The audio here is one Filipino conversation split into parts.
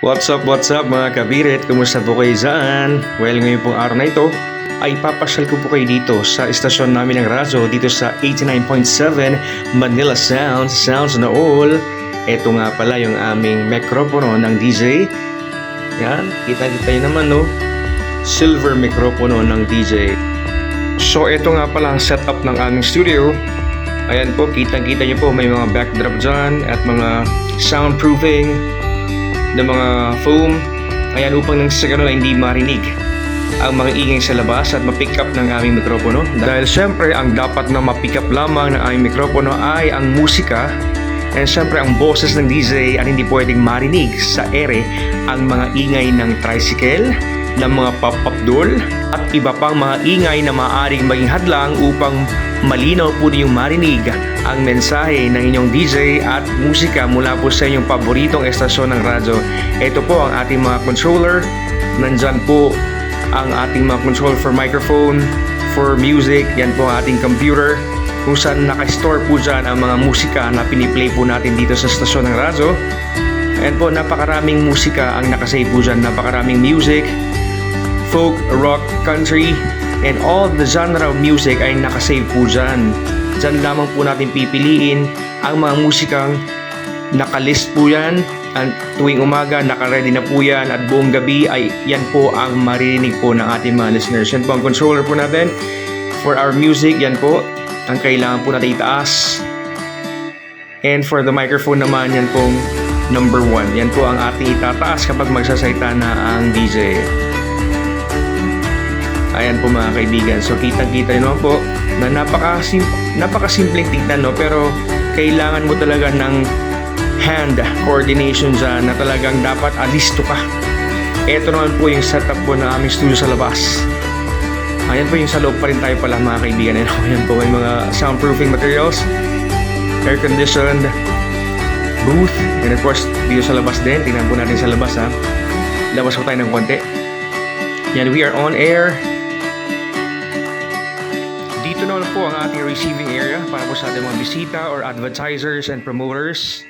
What's up mga kabirit? Kumusta po kayo dyan? Well, ngayon pong araw na ito ay papasyal ko po kayo dito sa istasyon namin ng radyo dito sa 89.7 Manila Sounds, Sounds na all. Ito nga pala yung aming mikropono ng DJ. Yan, kita-kita yun naman no? Silver mikropono ng DJ. So ito nga pala ang setup ng aming studio. Ayan po, kitang-kita nyo po may mga backdrop dyan at mga soundproofing ng mga foam. Ayan, upang nang sa ganun ay hindi marinig ang mga ingay sa labas at ma-pick up ng aming mikropono. Dahil syempre ang dapat na ma-pick up lamang ng aming mikropono ay ang musika and syempre ang boses ng DJ at hindi pwedeng marinig sa ere ang mga ingay ng tricycle, ng mga pop-up doll at iba pang mga ingay na maaaring maging hadlang upang malinaw po ninyong marinig ang mensahe ng inyong DJ at musika mula po sa inyong paboritong estasyon ng radyo. Ito po ang ating mga controller. Nandyan po ang ating mga control for microphone, for music. Yan po ang ating computer kung saan nakastore po dyan ang mga musika na piniplay po natin dito sa estasyon ng radyo. Ayan po, napakaraming musika ang nakasave po dyan. Napakaraming music, folk, rock, country, and all the genre of music ay nakasave po dyan. Dyan lamang po natin pipiliin ang mga musikang nakalist po yan. At tuwing umaga, nakaready na po yan. At buong gabi ay yan po ang maririnig po ng ating mga listeners. Yan po ang controller po natin. For our music, yan po ang kailangan po natin itaas. And for the microphone naman, yan pong number 1. Yan po ang ating itataas kapag magsasalita na ang DJ. Ayan po mga kaibigan. So kitang-kita nyo po na napakasimpleng tignan no, pero kailangan mo talaga ng hand coordination dyan na talagang dapat alisto ka. Ito naman po yung setup po ng aming studio sa labas. Ayan po yung sa loob pa rin tayo pala mga kaibigan. Ayan po may mga soundproofing materials, air conditioned booth, and of course dito sa labas din. Tingnan po natin sa labas ha. Labas po tayo ng konti. Yan, we are on air. Dito naman po ang ating receiving area para po sa ating mga bisita or advertisers and promoters.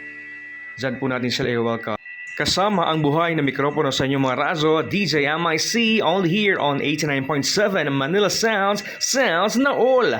Diyan po natin sila i-welcome. Kasama ang buhay na mikropono sa inyong mga radyo, DJ MIC, all here on 89.7 Manila Sounds, Sounds na all!